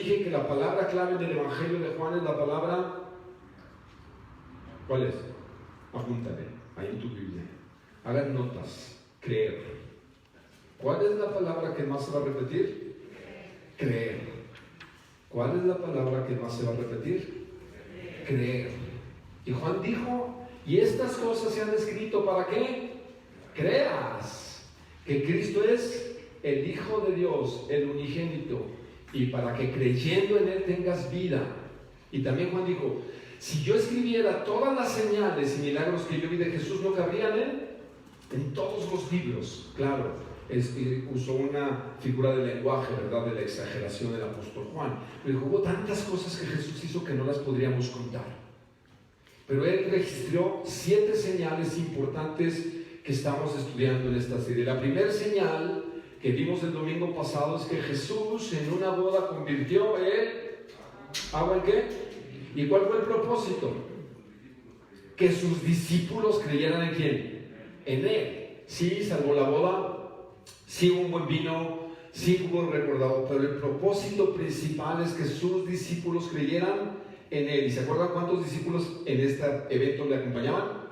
dije que la palabra clave del Evangelio de Juan es la palabra, ¿cuál es? Apúntale, ahí en tu Biblia. Hagan notas, creer. ¿Cuál es la palabra que más se va a repetir? Creer. ¿Cuál es la palabra que más se va a repetir? Creer. Y Juan dijo, y estas cosas se han escrito ¿para qué? Creas que Cristo es el Hijo de Dios, el unigénito, y para que creyendo en Él tengas vida. Y también Juan dijo, si yo escribiera todas las señales y milagros que yo vi de Jesús, ¿no cabrían en todos los libros? Claro, usó una figura de lenguaje, ¿verdad?, de la exageración del apóstol Juan. Pero dijo, hubo tantas cosas que Jesús hizo que no las podríamos contar. Pero él registró 7 señales importantes que estamos estudiando en esta serie. La primera señal que vimos el domingo pasado es que Jesús en una boda convirtió el agua en ¿qué? ¿Y cuál fue el propósito? Que sus discípulos creyeran en ¿quién? En Él. Sí, salvó la boda, sí hubo un buen vino, sí hubo un recordado, pero el propósito principal es que sus discípulos creyeran en Él. ¿Y se acuerdan cuántos discípulos en este evento le acompañaban?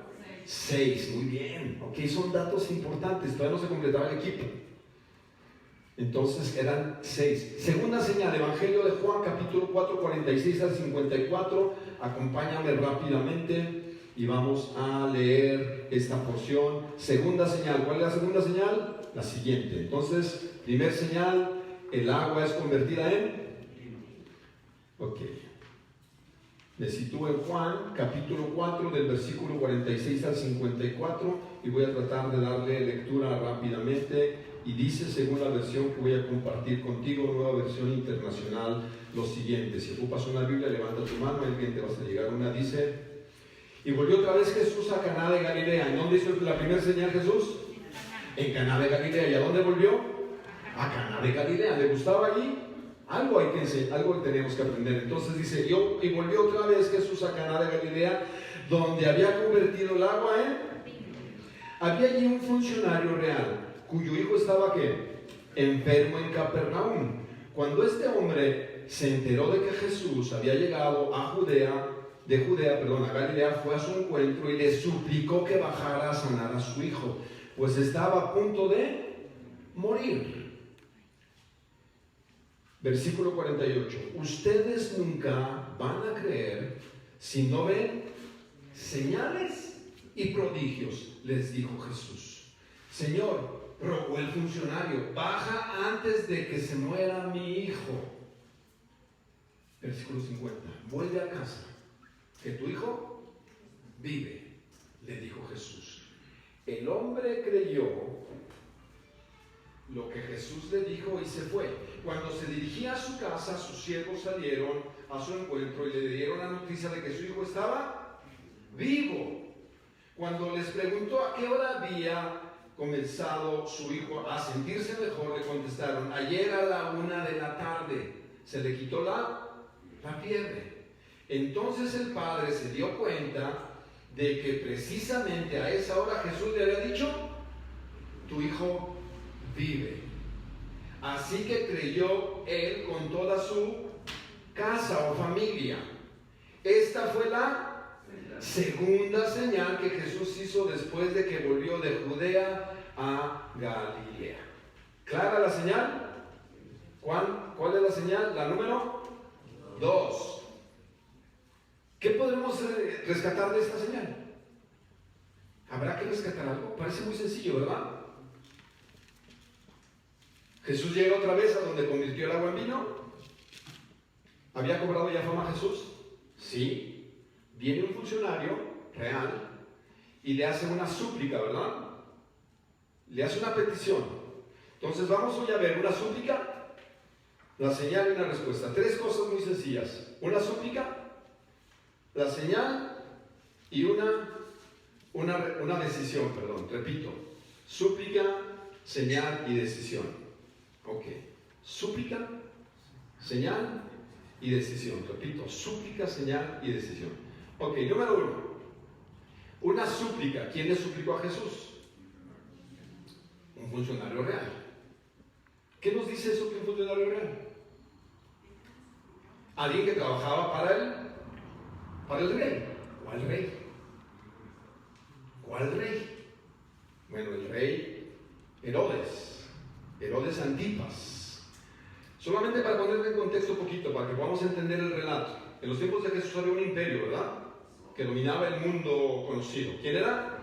6, muy bien. Ok, son datos importantes, todavía no se completaba el equipo. Entonces eran 6. Segunda señal, Evangelio de Juan, capítulo 4, 46 al 54. Acompáñame rápidamente y vamos a leer esta porción. Segunda señal, ¿cuál es la segunda señal? La siguiente. Entonces, primer señal, el agua es convertida en... Ok. Me sitúo en Juan, capítulo 4, del versículo 46 al 54, y voy a tratar de darle lectura rápidamente. Y dice, según la versión que voy a compartir contigo, nueva versión internacional, lo siguiente. Si ocupas una Biblia, levanta tu mano, alguien te vas a llegar una. Dice, y volvió otra vez Jesús a Caná de Galilea. ¿En dónde hizo la primera señal Jesús? En Caná de Galilea. ¿Y a dónde volvió? A Caná de Galilea. ¿Le gustaba allí? Algo hay que enseñar, algo tenemos que aprender. Entonces dice, y volvió otra vez Jesús a Caná de Galilea, donde había convertido el agua en... Había allí un funcionario real, cuyo hijo estaba ¿qué? Enfermo en Capernaum. Cuando este hombre se enteró de que Jesús había llegado a Galilea, fue a su encuentro y le suplicó que bajara a sanar a su hijo, pues estaba a punto de morir. Versículo 48. Ustedes nunca van a creer si no ven señales y prodigios, les dijo Jesús. Señor, rogó el funcionario, baja antes de que se muera mi hijo. Versículo 50. Vuelve a casa, que tu hijo vive, le dijo Jesús. El hombre creyó lo que Jesús le dijo y se fue. Cuando se dirigía a su casa, sus siervos salieron a su encuentro y le dieron la noticia de que su hijo estaba vivo. Cuando les preguntó a qué hora había comenzado su hijo a sentirse mejor, le contestaron, ayer a la 1 de la tarde se le quitó la fiebre. Entonces el padre se dio cuenta de que precisamente a esa hora Jesús le había dicho, tu hijo vive. Así que creyó él con toda su casa o familia. Esta fue la segunda señal que Jesús hizo después de que volvió de Judea a Galilea. ¿Clara la señal? ¿Cuál es la señal? La número 2. ¿Qué podemos rescatar de esta señal? ¿Habrá que rescatar algo? Parece muy sencillo, ¿verdad? Jesús llega otra vez a donde convirtió el agua en vino. ¿Había cobrado ya fama Jesús? Sí. Viene un funcionario real y le hace una súplica, ¿verdad? Le hace una petición. Entonces vamos hoy a ver una súplica, la señal y una respuesta. 3 cosas muy sencillas. Una súplica, la señal y una decisión, repito. Súplica, señal y decisión. Ok. Súplica, señal y decisión. Repito, súplica, señal y decisión. Ok, número 1. Una súplica. ¿Quién le suplicó a Jesús? Un funcionario real. ¿Qué nos dice eso que un funcionario real? Alguien que trabajaba para el rey. ¿Cuál rey? ¿Cuál rey? Bueno, el rey Herodes Antipas. Solamente para ponerle en contexto un poquito, para que podamos entender el relato. En los tiempos de Jesús había un imperio, ¿verdad?, que dominaba el mundo conocido. ¿Quién era?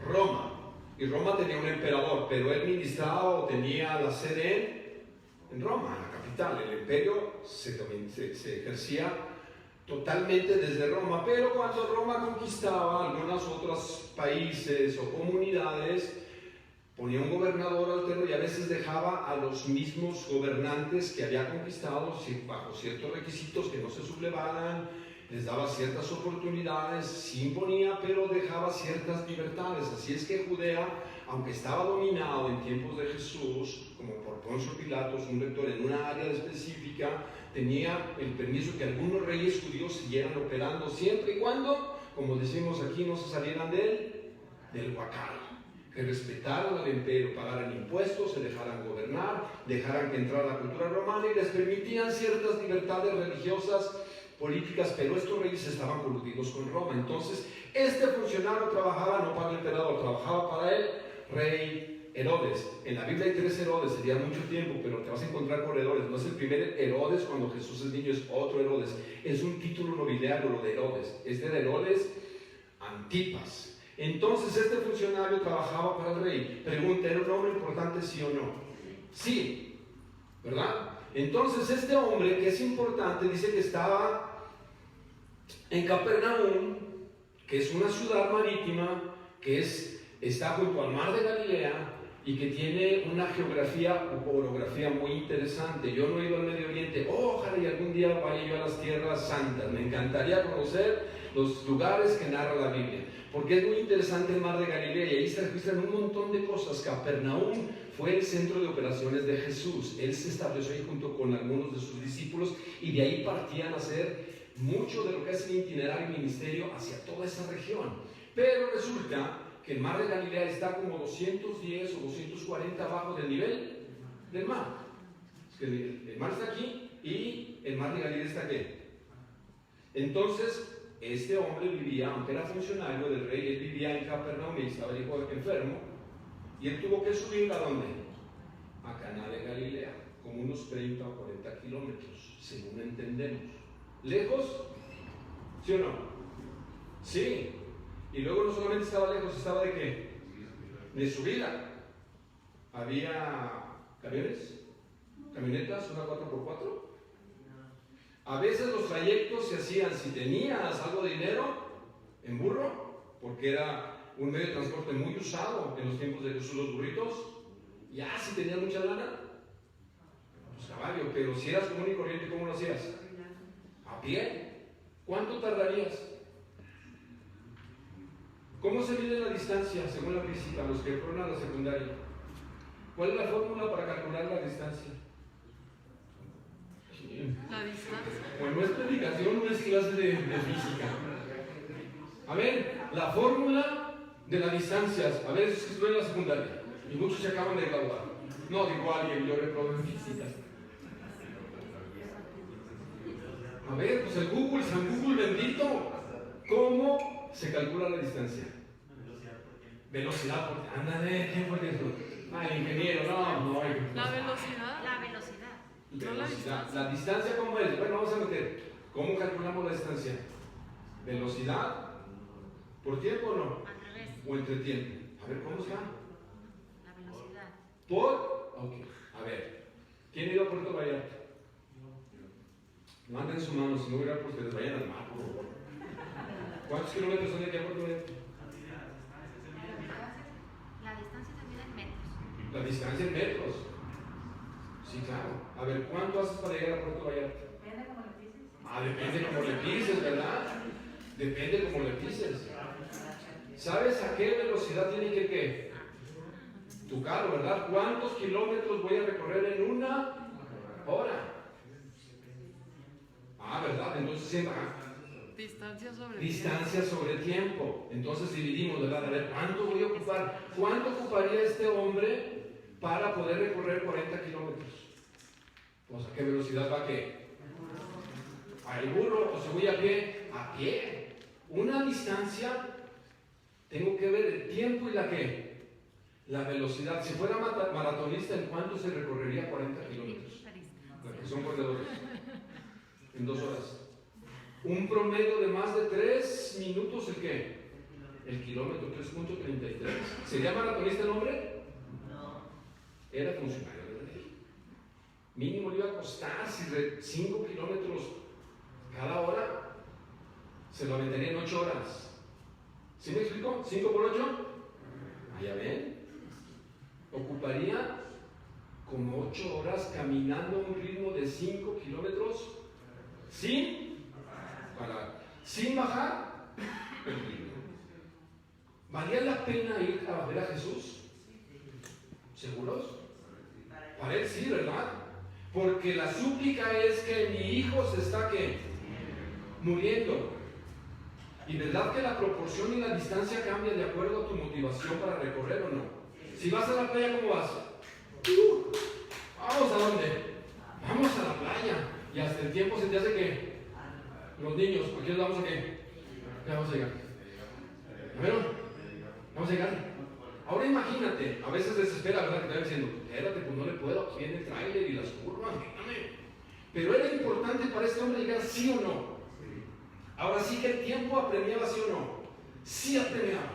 Roma. Y Roma tenía un emperador, pero él ministraba o tenía la sede en Roma, en la capital. El imperio se ejercía totalmente desde Roma, pero cuando Roma conquistaba algunos otros países o comunidades, ponía un gobernador alterno y a veces dejaba a los mismos gobernantes que había conquistado bajo ciertos requisitos que no se sublevaran, les daba ciertas oportunidades, sí imponía, pero dejaba ciertas libertades. Así es que Judea, aunque estaba dominado en tiempos de Jesús, como por Poncio Pilatos, un rector en una área específica, tenía el permiso que algunos reyes judíos siguieran operando, siempre y cuando, como decimos aquí, no se salieran del huacal, que respetaran al imperio, pagaran impuestos, se dejaran gobernar, dejaran que entrara la cultura romana y les permitían ciertas libertades religiosas, políticas, pero estos reyes estaban coludidos con Roma. Entonces, este funcionario trabajaba no para el emperador, trabajaba para el rey Herodes. En la Biblia hay 3 Herodes, sería mucho tiempo, pero te vas a encontrar con Herodes. No es el primer Herodes cuando Jesús es niño, es otro Herodes. Es un título nobiliario lo de Herodes. Este de Herodes Antipas. Entonces, este funcionario trabajaba para el rey. Pregunta, ¿era un hombre importante, sí o no? Sí, ¿verdad? Entonces, este hombre que es importante dice que estaba en Capernaum, que es una ciudad marítima, que está junto al mar de Galilea y que tiene una geografía o orografía muy interesante. Yo no he ido al Medio Oriente, ojalá y algún día vaya yo a las tierras santas. Me encantaría conocer los lugares que narra la Biblia, porque es muy interesante el mar de Galilea y ahí se registran un montón de cosas. Capernaum fue el centro de operaciones de Jesús. Él se estableció ahí junto con algunos de sus discípulos y de ahí partían a hacer mucho de lo que es el itinerario y ministerio hacia toda esa región. Pero resulta que el mar de Galilea está como 210 o 240 abajo del nivel del mar. Es que el mar está aquí y el mar de Galilea está aquí. Entonces, este hombre vivía, aunque era funcionario del rey, él vivía en Capernaum y estaba el hijo enfermo, y él tuvo que subir ¿a dónde? A Caná de Galilea, como unos 30 o 40 kilómetros, según entendemos. ¿Lejos? ¿Sí o no? Sí. Y luego no solamente estaba lejos, estaba de qué? De subida. Había camiones, camionetas, una 4x4. A veces los trayectos se hacían, si tenías algo de dinero, en burro, porque era un medio de transporte muy usado en los tiempos de Jesús, los burritos. Ya, si tenías mucha lana, pues caballo, pero si eras común y corriente, ¿cómo lo hacías? A pie. ¿Cuánto tardarías? ¿Cómo se mide la distancia según la física, los que fueron a la secundaria? ¿Cuál es la fórmula para calcular la distancia? La distancia. Pues no es predicación, no es clase de física. A ver, la fórmula de las distancias. A ver, esos que estuvieron en la secundaria y muchos se acaban de graduar. No, digo alguien, yo reprobé en física. A ver, pues el Google, San Google bendito. ¿Cómo se calcula la distancia? Velocidad por tiempo. Ándale, ¿quién fue eso? Ah, el ingeniero, no. La velocidad. La velocidad. Velocidad. ¿La distancia cómo es? Bueno, vamos a meter. ¿Cómo calculamos la distancia? ¿Velocidad? ¿Por tiempo o no? Al revés. ¿O entre tiempo? A ver, ¿cómo está? La velocidad. ¿Por? Ok. A ver. ¿Quién ha ido a Puerto Vallarta? Manden su mano, si no hubiera por ustedes, vayan al mar, por favor. ¿Cuántos kilómetros son de aquí a Puerto Vallarta? La distancia se mide en metros. La distancia en metros. Sí, claro. A ver, ¿cuánto haces para llegar a Puerto Vallarta? Depende cómo le pises. Depende cómo le pises, ¿verdad? Depende cómo le pises. ¿Sabes a qué velocidad tiene que qué? Tu carro, ¿verdad? ¿Cuántos kilómetros voy a recorrer en una hora? ¿Verdad? Entonces siempre distancia sobre tiempo. Entonces dividimos, ¿verdad? A ver, ¿cuánto voy a ocupar? ¿Cuánto ocuparía este hombre para poder recorrer 40 kilómetros? Pues, ¿a qué velocidad va qué? ¿Al burro o si voy a pie? A pie. Una distancia, tengo que ver el tiempo y la velocidad. Si fuera maratonista, ¿en cuánto se recorrería 40 kilómetros? Que son corredores. En 2 horas. Un promedio de más de 3 minutos, ¿el qué? El kilómetro, 3.33. ¿Sería maratonista el hombre? No. Era funcionario de la ley. Mínimo le iba a costar, si 5 kilómetros cada hora, se lo aventaría en 8 horas. ¿Sí me explico? ¿5 por 8? Allá ven. Ocuparía como 8 horas caminando a un ritmo de 5 kilómetros sin parar, sin bajar el ritmo. ¿Valía la pena ir a ver a Jesús? ¿Seguros? Para él sí, ¿verdad? Porque la súplica es que mi hijo se está ¿qué? Muriendo. Y verdad que la proporción y la distancia cambia de acuerdo a tu motivación para recorrer o no. Si vas a la playa, ¿cómo vas? ¿Vamos a dónde? Vamos a la playa. Y hasta el tiempo se te hace que los niños, ¿a qué hora vamos a qué? Ya vamos a llegar. ¿Bueno? Vamos a llegar. Ahora imagínate, a veces desespera, ¿verdad? Que te van diciendo, espérate, pues no le puedo, aquí viene el tráiler y las curvas, déjame. Pero era importante para este hombre llegar sí o no. Ahora sí que el tiempo apremiaba sí o no. Sí apremiaba.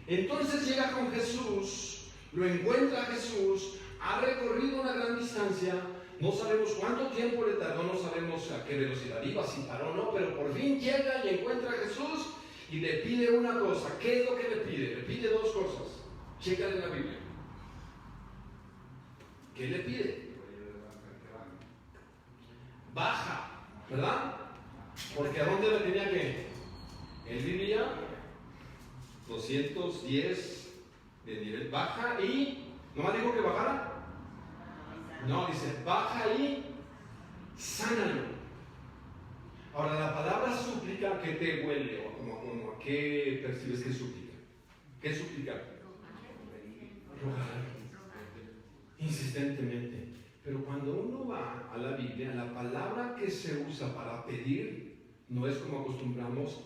Entonces llega con Jesús, lo encuentra a Jesús, ha recorrido una gran distancia, no sabemos cuánto tiempo le tardó, no sabemos a qué velocidad iba, si paró o no, pero por fin llega y encuentra a Jesús y le pide una cosa. ¿Qué es lo que le pide? Le pide 2 cosas. Chécale en la Biblia. ¿Qué le pide? Baja, ¿verdad? Porque ¿a dónde le tenía que? Él vivía 210 de nivel. Baja y, ¿nomás dijo que bajara? No, dice, baja y sánalo. Ahora, la palabra súplica, ¿a qué te huele? ¿O como, a qué percibes que súplica? ¿Qué súplica? Rogar. Insistentemente. Pero cuando uno va a la Biblia, la palabra que se usa para pedir no es como acostumbramos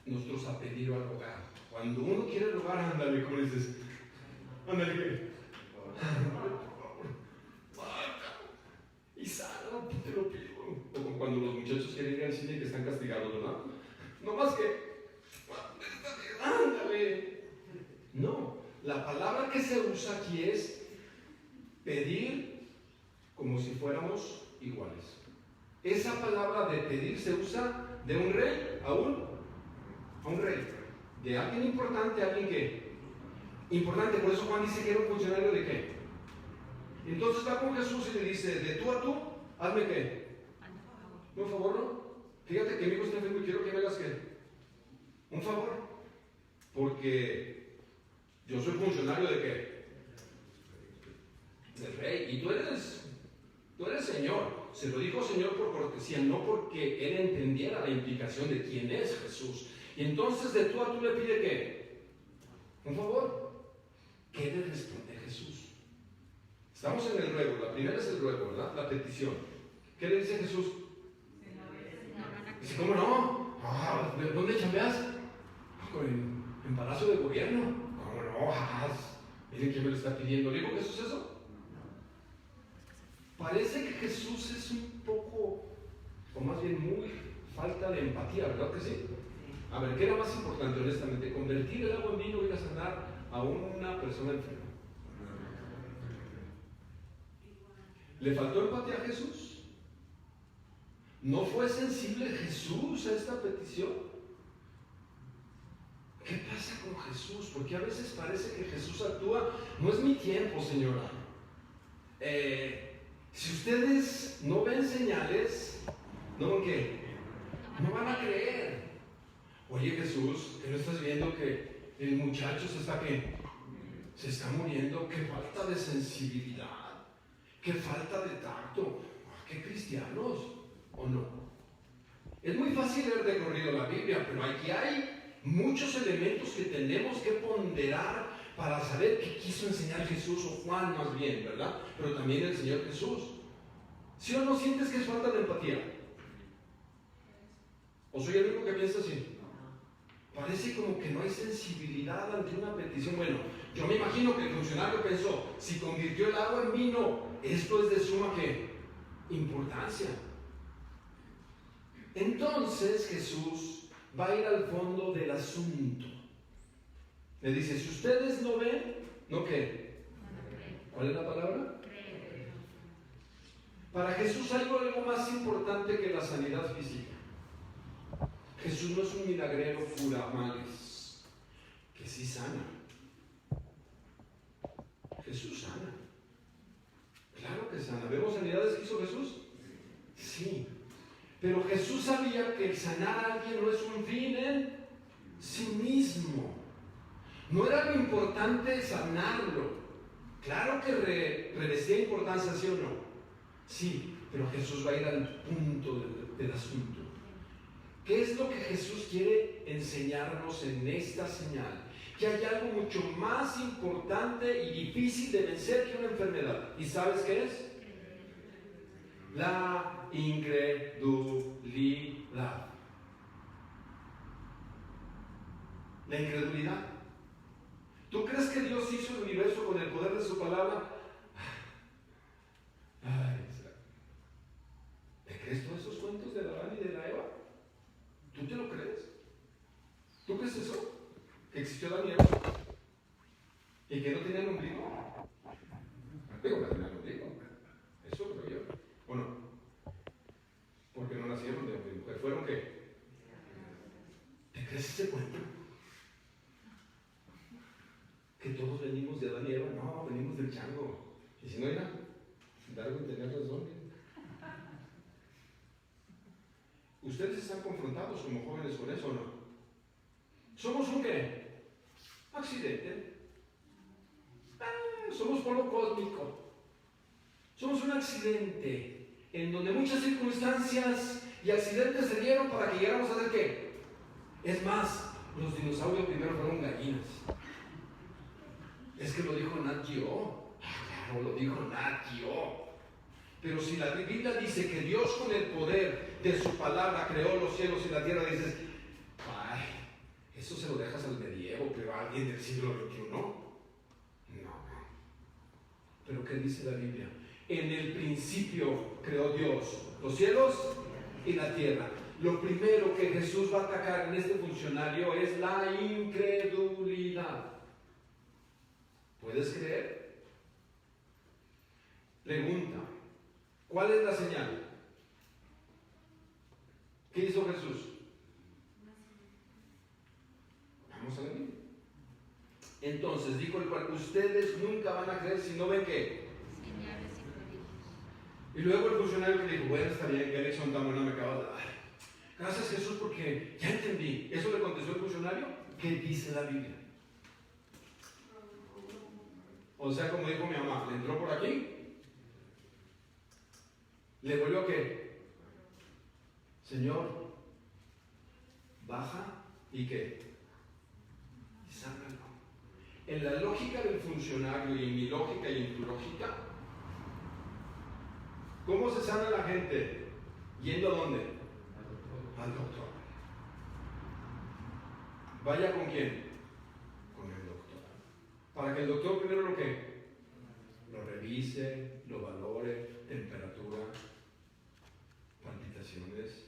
nosotros a pedir o a rogar. Cuando uno quiere rogar, ándale, ¿cómo dices? Ándale, ¿qué? Y sano, te lo pido. O como cuando los muchachos quieren ir al cine y que están castigados, ¿verdad? No más que, ándale. No, la palabra que se usa aquí es pedir como si fuéramos iguales. Esa palabra de pedir se usa de un rey a un rey. De alguien importante a alguien que importante. Por eso Juan dice que era un funcionario de qué. Entonces va con Jesús y le dice, de tú a tú, hazme qué. Un favor, ¿no? Fíjate que mi hijo está enfermo y quiero que me hagas qué. Un favor. Porque yo soy funcionario de qué. Del rey. Y tú eres Señor. Se lo dijo Señor por cortesía, no porque él entendiera la implicación de quién es Jesús. Y entonces de tú a tú le pide qué. Un favor. ¿Qué le responde Jesús? Estamos en el ruego. La primera es el ruego, ¿verdad? La petición. ¿Qué le dice Jesús? Dice, ¿cómo no? ¿Dónde chambeas? En Palacio de Gobierno. ¿Cómo no? Miren quién me lo está pidiendo. ¿Le dijo Jesús eso? Parece que Jesús es un poco, o más bien muy, falta de empatía, ¿verdad que sí? A ver, ¿qué era más importante, honestamente? ¿Convertir el agua en vino o ir a sanar a una persona enferma? ¿Le faltó empatía a Jesús? ¿No fue sensible Jesús a esta petición? ¿Qué pasa con Jesús? Porque a veces parece que Jesús actúa, no es mi tiempo, señora. Si ustedes no ven señales, ¿no qué? No van a creer. Oye Jesús, ¿qué no estás viendo que el muchacho se está muriendo? ¡Qué falta de sensibilidad! ¡Qué falta de tacto! ¡Qué cristianos! ¿O no? Es muy fácil haber recorrido la Biblia, pero aquí hay muchos elementos que tenemos que ponderar para saber qué quiso enseñar Jesús, o Juan más bien, ¿verdad? Pero también el Señor Jesús. ¿Sí o no sientes que es falta de empatía? ¿O soy el único que piensa así? Parece como que no hay sensibilidad ante una petición. Bueno, yo me imagino que el funcionario pensó, si convirtió el agua en vino, esto es de suma ¿qué? Importancia. Entonces Jesús va a ir al fondo del asunto. Le dice, si ustedes no ven, ¿no qué? ¿Cuál es la palabra? Para Jesús hay algo más importante que la sanidad física. Jesús no es un milagrero curamales, que sí sana. Jesús sana. Claro que sana. ¿Vemos sanidades que hizo Jesús? Sí. Pero Jesús sabía que el sanar a alguien no es un fin en sí mismo. No era lo importante sanarlo. Claro que revestía importancia, ¿sí o no? Sí, pero Jesús va a ir al punto del asunto. ¿Qué es lo que Jesús quiere enseñarnos en esta señal? Que hay algo mucho más importante y difícil de vencer que una enfermedad. ¿Y sabes qué es? La incredulidad. La incredulidad. ¿Tú crees que Dios hizo el universo con el poder de su palabra? ¿Te crees todos esos cuentos de la Adán y de la Eva? ¿Tú te lo crees? ¿Tú crees eso? ¿Que existió Adán y Eva? ¿Y que no tenían ombligo? Digo que tenían ombligo. Eso creo yo. Bueno, porque no nacieron de hombre y mujer. ¿Fueron qué? ¿Te crees ese cuento? ¿Que todos venimos de Adán y Eva? No, venimos del chango. Y si no era, Darwin tenía razón. ¿Ustedes están confrontados como jóvenes con eso o no? ¿Somos un qué? Accidente. Somos polvo cósmico. Somos un accidente en donde muchas circunstancias y accidentes se dieron para que llegáramos a hacer qué. Es más, los dinosaurios primero fueron gallinas. Es que lo dijo Nat Geo. Claro, lo dijo Nat Geo. Pero si la Biblia dice que Dios con el poder de su palabra creó los cielos y la tierra, dices, ay, eso se lo dejas al medievo, pero a alguien del siglo XXI. No. Pero ¿qué dice la Biblia? En el principio creó Dios los cielos y la tierra. Lo primero que Jesús va a atacar en este funcionario es la incredulidad. ¿Puedes creer? Pregunta. ¿Cuál es la señal? ¿Qué hizo Jesús? Vamos a ver. Entonces dijo el cual, ustedes nunca van a creer si no ven qué. Señales y prodigios. Y luego el funcionario que dijo, bueno, está bien, qué lección tan buena me acabas de dar. Gracias Jesús porque ya entendí. Eso le contestó el funcionario. ¿Qué dice la Biblia? O sea, como dijo mi mamá, le entró por aquí. ¿Le volvió qué? Señor, baja y qué. Y sánalo. En la lógica del funcionario y en mi lógica y en tu lógica, ¿cómo se sana la gente? ¿Yendo a dónde? Al doctor. ¿Vaya con quién? Con el doctor. Para que el doctor primero lo que lo revise, lo valore, temperatura, palpitaciones,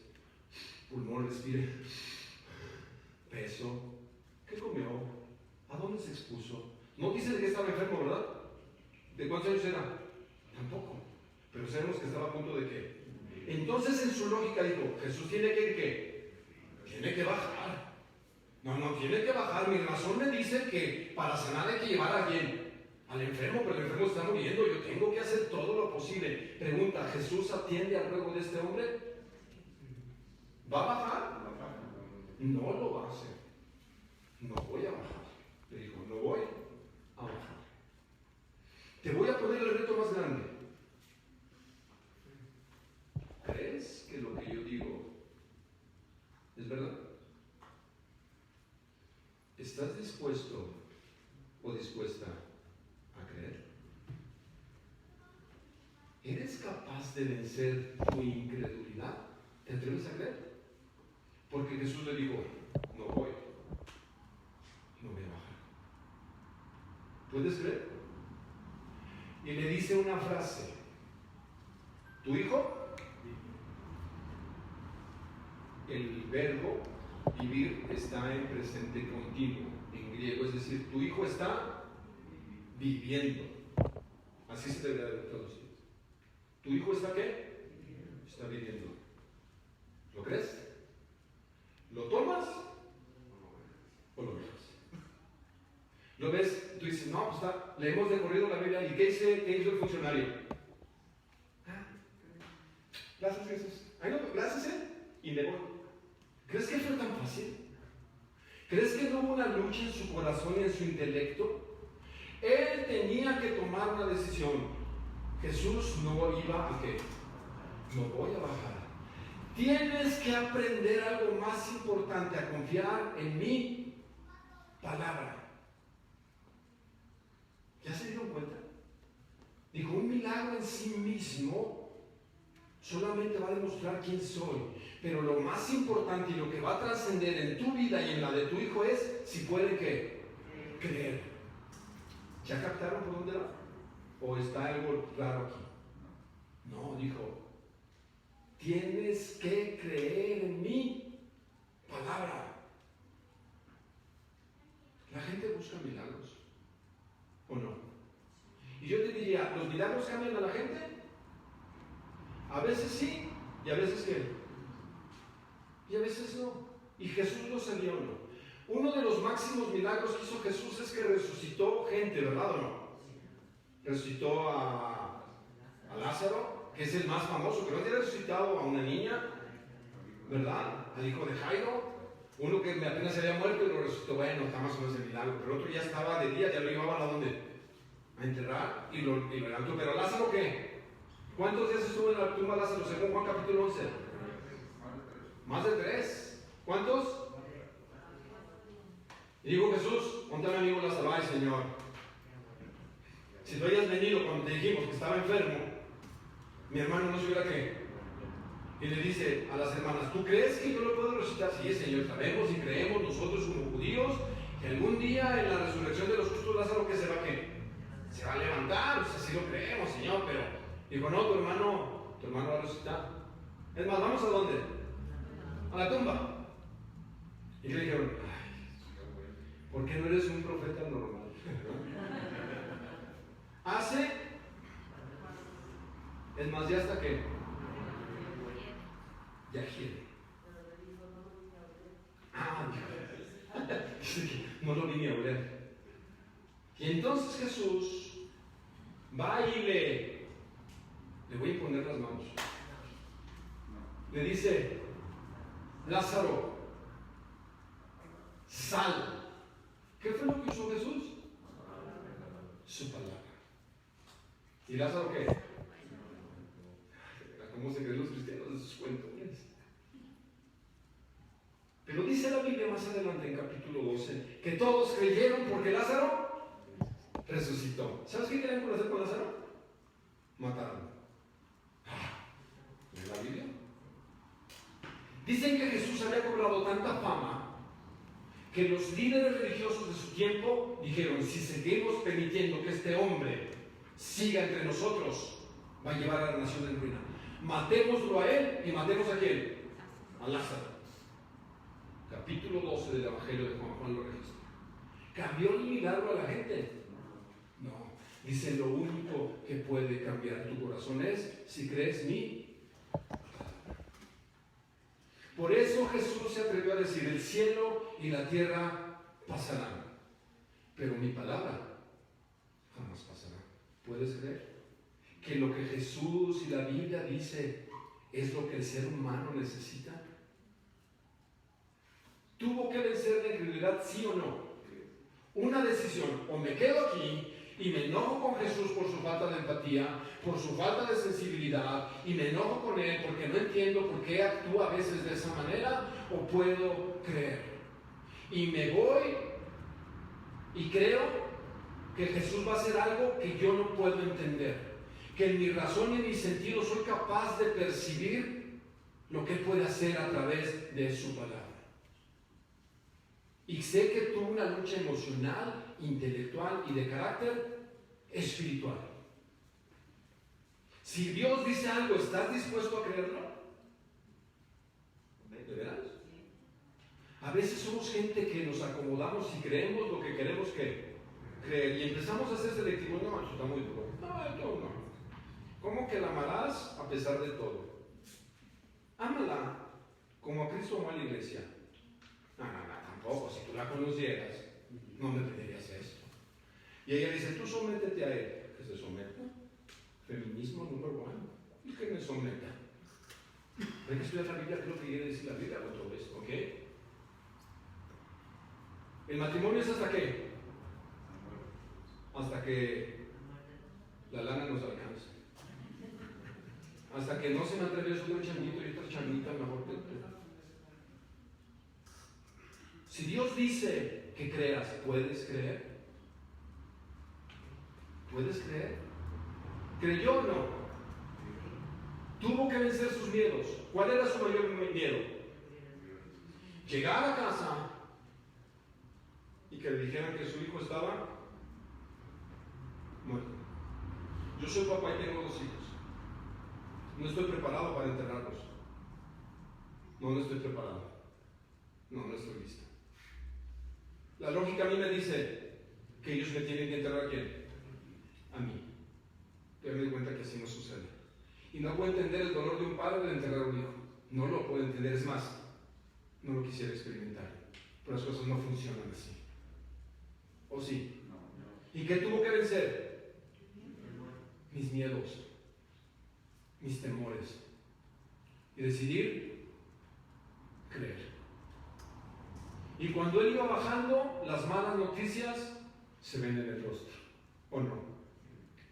pulmón, respire, peso, ¿qué comió? ¿A dónde se expuso? No dice de que estaba enfermo, ¿verdad? ¿De cuántos años era? Tampoco. Pero sabemos que estaba a punto de qué. Entonces en su lógica dijo, Jesús tiene que ¿qué? Tiene que bajar. No, tiene que bajar. Mi razón me dice que para sanar hay que llevar a alguien. Al enfermo, pero el enfermo está muriendo. Yo tengo que hacer todo lo posible. Pregunta, ¿Jesús atiende al ruego de este hombre? ¿Va a bajar? No lo va a hacer. No voy a bajar. Le dijo, no voy a bajar. Te voy a poner el reto más grande. ¿Crees que lo que yo digo es verdad? ¿Estás dispuesto o dispuesta a creer? ¿Eres capaz de vencer tu incredulidad? ¿Te atreves a creer? Porque Jesús le dijo, no voy a bajar. ¿Puedes creer? Y le dice una frase, tu hijo, el verbo vivir está en presente continuo, en griego, es decir, tu hijo está viviendo. Así se debería de traducir. ¿Tu hijo está qué? Está viviendo. ¿Lo crees? ¿Lo tomas o lo dejas? ¿Lo ves? Tú dices, no, pues leemos de corrido la Biblia. ¿Y qué hizo el funcionario? Gracias, Jesús. Ay, no, gracias, y me voy. ¿Crees que fue tan fácil? ¿Crees que no hubo una lucha en su corazón y en su intelecto? Él tenía que tomar una decisión. Jesús no iba a qué. No voy a bajar. Tienes que aprender algo más importante, a confiar en mi palabra. ¿Ya se dieron cuenta? Dijo, un milagro en sí mismo solamente va a demostrar quién soy. Pero lo más importante y lo que va a trascender en tu vida y en la de tu hijo es si puede ¿qué? Creer. ¿Ya captaron por dónde va? ¿O está algo raro aquí? No, dijo, tienes que creer en mi palabra. La gente busca milagros, ¿o no? Y yo te diría, ¿los milagros cambian a la gente? A veces sí, y a veces ¿qué? Y a veces no. ¿Y Jesús lo sabía o no? Uno de los máximos milagros que hizo Jesús es que resucitó gente, ¿verdad o no? Resucitó a Lázaro, que es el más famoso, que no tiene resucitado a una niña, ¿verdad? Al hijo de Jairo, uno que apenas se había muerto y lo resucitó. Bueno, está más o menos el milagro, pero el otro ya estaba de día, ya lo llevaban a dónde? A enterrar y lo levantó. Pero Lázaro, ¿qué? ¿Cuántos días estuvo en la tumba Lázaro según Juan capítulo 11? Más de 3. ¿Cuántos? Y dijo Jesús, ponte a mi amigo Lázaro. Ay, Señor, si tú hayas venido cuando te dijimos que estaba enfermo, mi hermano no se hubiera qué. Y le dice a las hermanas, ¿tú crees que yo lo puedo resucitar? Sí, Señor, sabemos y creemos nosotros como judíos que algún día en la resurrección de los justos Lázaro que se va a qué. Se va a levantar, pues así lo creemos, Señor, pero dijo, no, tu hermano va a resucitar. Es más, ¿vamos a dónde? A la tumba. Y le dijeron, ay, ¿por qué no eres un profeta normal? Hace, es más, ya hasta que ya quiere. No lo vine a oler. Y entonces Jesús va y le voy a poner las manos. Le dice, Lázaro, sal. ¿Qué fue lo que hizo Jesús? Su palabra. ¿Y Lázaro qué? ¿Cómo se creen los cristianos de sus cuentos? Pero dice la Biblia más adelante en capítulo 12 que todos creyeron porque Lázaro resucitó. ¿Sabes qué querían hacer con Lázaro? Matarlo. ¿Es la Biblia? Dicen que Jesús había cobrado tanta fama que los líderes religiosos de su tiempo dijeron, si seguimos permitiendo que este hombre siga entre nosotros, va a llevar a la nación en ruina. Matémoslo a él y matemos a quién? A Lázaro. Capítulo 12 del Evangelio de Juan, Juan lo registra. ¿Cambió el milagro a la gente? No. Dice, lo único que puede cambiar tu corazón es si crees mi palabra. Por eso Jesús se atrevió a decir, el cielo y la tierra pasarán, pero mi palabra jamás pasará. ¿Puedes creer? Que lo que Jesús y la Biblia dice es lo que el ser humano necesita. ¿Tuvo que vencer la incredulidad, sí o no? Una decisión, o me quedo aquí y me enojo con Jesús por su falta de empatía, por su falta de sensibilidad, y me enojo con Él porque no entiendo por qué actúa a veces de esa manera, o puedo creer. Y me voy y creo que Jesús va a hacer algo que yo no puedo entender, que en mi razón y en mi sentido soy capaz de percibir, lo que Él puede hacer a través de su palabra. Y sé que tuvo una lucha emocional, intelectual y de carácter espiritual. Si Dios dice algo, ¿estás dispuesto a creerlo? ¿De veras? A veces somos gente que nos acomodamos y creemos lo que queremos creer y empezamos a ser selectivos. No, eso está muy duro. No, esto no. ¿Cómo que la amarás a pesar de todo? Ámala como a Cristo amó a la iglesia. No, tampoco. Si tú la conocieras, no me pedirías esto. Y ella dice, tú sométete a él. Que se someta. Feminismo número 1. ¿Y que me someta? Hay que estudiar la Biblia, ¿qué es lo que quiere decir la Biblia con todo esto? ¿Ok? ¿El matrimonio es hasta qué? Hasta que la lana nos alcance. Hasta que no se me atreve a subir un changuito y otra changuita mejor que tú. Si Dios dice que creas, ¿puedes creer? ¿Puedes creer? ¿Creyó o no? Tuvo que vencer sus miedos. ¿Cuál era su mayor miedo? Llegar a casa y que le dijeran que su hijo estaba muerto. Yo soy papá y tengo 2 hijos. No estoy preparado para enterrarlos. No estoy preparado. No estoy listo. La lógica a mí me dice que ellos me tienen que enterrar ¿a quién? A mí. Pero me doy cuenta que así no sucede. Y no puedo entender el dolor de un padre de enterrar a un hijo. No lo puedo entender. Es más, no lo quisiera experimentar. Pero las cosas no funcionan así. ¿O sí? ¿Y qué tuvo que vencer? Mis miedos, mis temores. Y decidir creer. Y cuando él iba bajando, las malas noticias se ven en el rostro. ¿O no?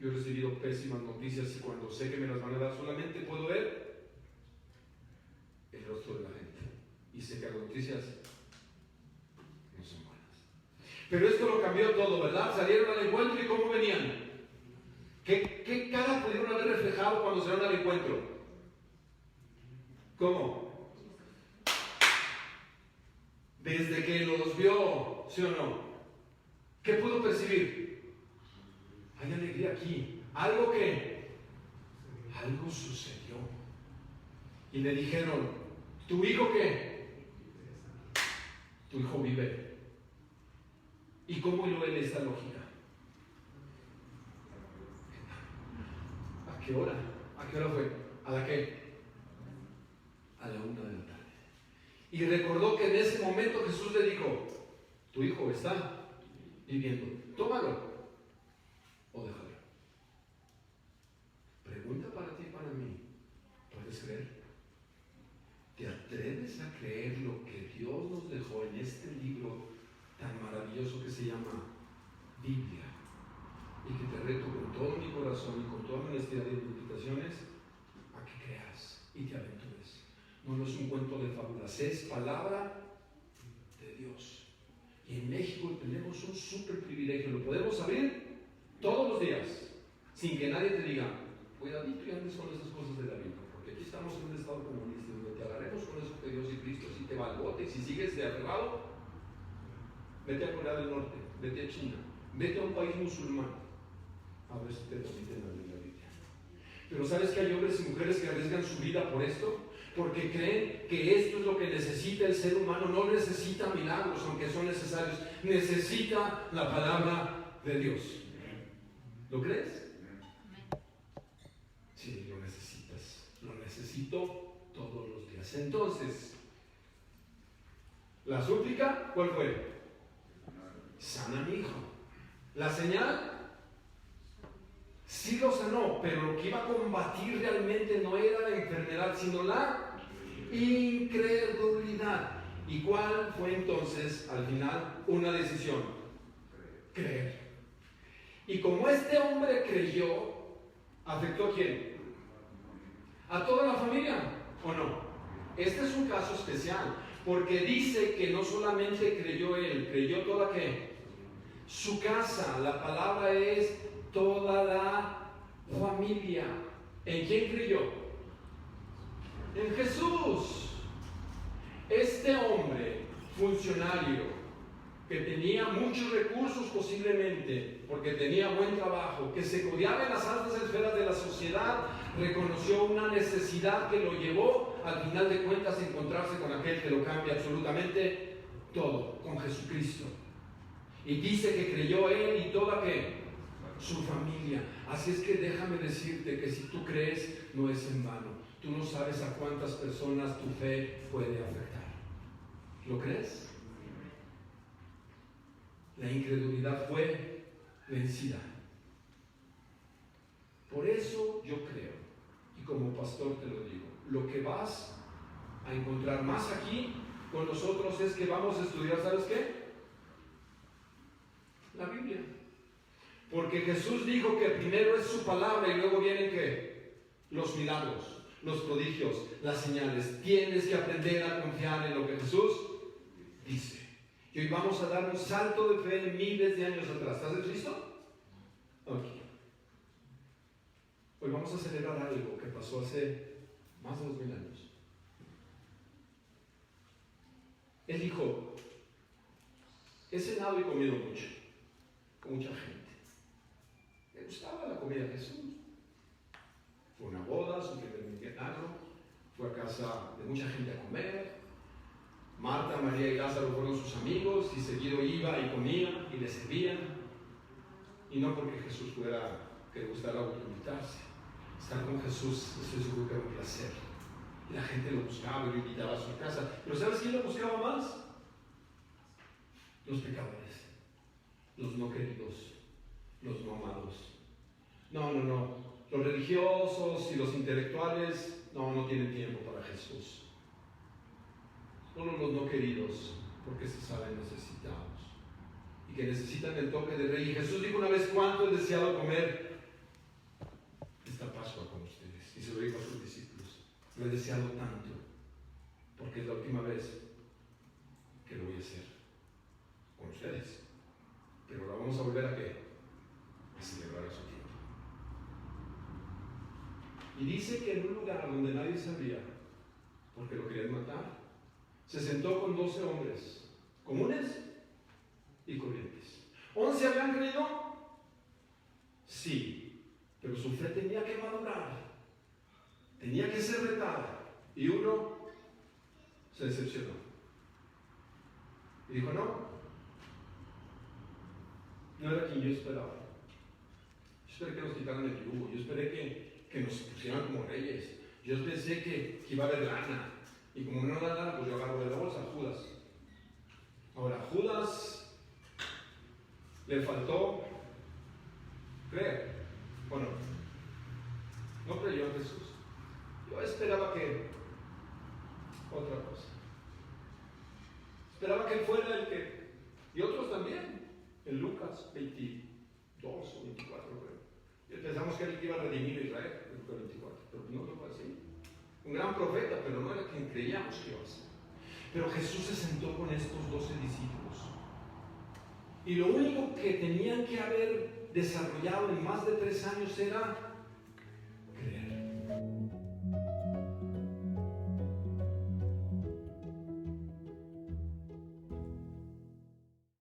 Yo he recibido pésimas noticias y cuando sé que me las van a dar solamente puedo ver el rostro de la gente. Y sé que las noticias no son buenas. Pero esto lo cambió todo, ¿verdad? Salieron al encuentro y ¿cómo venían? ¿Qué cara pudieron haber reflejado cuando salieron al encuentro? ¿Cómo? Desde que los vio, ¿sí o no? ¿Qué pudo percibir? Hay alegría aquí. Algo sucedió. Y le dijeron, ¿tu hijo qué? Tu hijo vive. ¿Y cómo lo él esta lógica? ¿A qué hora? ¿A qué hora fue? ¿A la qué? A la 1 de la tarde. Y recordó que en ese momento Jesús le dijo, tu hijo está viviendo, tómalo o déjalo. Pregunta para ti y para mí, ¿puedes creer? ¿Te atreves a creer lo que Dios nos dejó en este libro tan maravilloso que se llama Biblia? Y que te reto con todo mi corazón y con toda mi honestidad de invitaciones a que creas y te aventures. No es un cuento de fábulas, es palabra de Dios. Y en México tenemos un súper privilegio, lo podemos abrir todos los días, sin que nadie te diga, cuidadito y andes con esas cosas de la Biblia, porque aquí estamos en un estado comunista, donde te agarremos con eso que Dios y Cristo, si te va al bote, y si sigues de aferrado, vete a Corea del Norte, vete a China, vete a un país musulmán, a ver si te permiten abrir la Biblia. Pero ¿sabes que hay hombres y mujeres que arriesgan su vida por esto? Porque creen que esto es lo que necesita el ser humano. No necesita milagros, aunque son necesarios. Necesita la palabra de Dios. ¿Lo crees? Sí, lo necesitas. Lo necesito todos los días. Entonces, la súplica, ¿cuál fue? Sana mi hijo. La señal, sí lo sanó, pero lo que iba a combatir realmente no era la enfermedad, sino la incredulidad. ¿Y cuál fue entonces al final? Una decisión: creer. Y como este hombre creyó, ¿afectó a quién? ¿A toda la familia o no? Este es un caso especial, porque dice que no solamente creyó él, creyó toda ¿qué? Su casa. La palabra es toda la familia. ¿En quién creyó? En Jesús. Este hombre, funcionario, que tenía muchos recursos posiblemente, porque tenía buen trabajo, que se codeaba en las altas esferas de la sociedad, reconoció una necesidad que lo llevó, al final de cuentas, a encontrarse con aquel que lo cambia absolutamente todo, con Jesucristo. Y dice que creyó él y toda su familia. Así es que déjame decirte que si tú crees, no es en vano. Tú no sabes a cuántas personas tu fe puede afectar. ¿Lo crees? La incredulidad fue vencida. Por eso yo creo, y como pastor te lo digo, lo que vas a encontrar más aquí con nosotros es que vamos a estudiar, ¿sabes qué? La Biblia. Porque Jesús dijo que primero es su palabra y luego vienen ¿qué? Los milagros, los prodigios, las señales. Tienes que aprender a confiar en lo que Jesús dice. Y hoy vamos a dar un salto de fe miles de años atrás. ¿Estás listo? Ok. Hoy vamos a celebrar algo que pasó hace más de 2000 años. Él dijo: he cenado y comido mucho, con mucha gente. Me gustaba la comida de Jesús. Fue una boda, su primer milagro. Fue a casa de mucha gente a comer. Marta, María y Lázaro fueron sus amigos y seguido iba y comía y le servían. Y no porque Jesús que le gustara autoinvitarse. Estar con Jesús, estoy seguro que era un placer. Y la gente lo buscaba y lo invitaba a su casa. Pero ¿sabes quién lo buscaba más? Los pecadores, los no queridos, los no amados. No. Los religiosos y los intelectuales no tienen tiempo para Jesús. Solo los no queridos, porque se saben necesitados y que necesitan el toque de rey. Y Jesús dijo una vez: ¿cuánto he deseado comer esta Pascua con ustedes? Y se lo dijo a sus discípulos: lo he deseado tanto, porque es la última vez que lo voy a hacer con ustedes. Pero la vamos a volver a ¿qué? A celebrar a su tiempo. Y dice que en un lugar donde nadie sabía, porque lo querían matar, se sentó con 12 hombres comunes y corrientes. ¿11 habían creído? Sí, pero su fe tenía que madurar, tenía que ser retada, y uno se decepcionó y dijo: no era quien yo esperaba. Yo esperé que nos quitaran el yugo, yo esperé que nos pusieran como reyes, yo pensé que iba a haber lana. Y como no da nada, pues yo agarro de la bolsa a Judas. Ahora, Judas le faltó creer. Bueno, no creyó en Jesús. Yo esperaba otra cosa. Esperaba que él fuera el que, y otros también, en Lucas 22 o 24, creo. Pensamos que era el que iba a redimir a Israel, en Lucas 24, pero no fue así. Un gran profeta, pero no era quien creíamos que iba a ser. Pero Jesús se sentó con estos 12 discípulos. Y lo único que tenían que haber desarrollado en más de 3 años era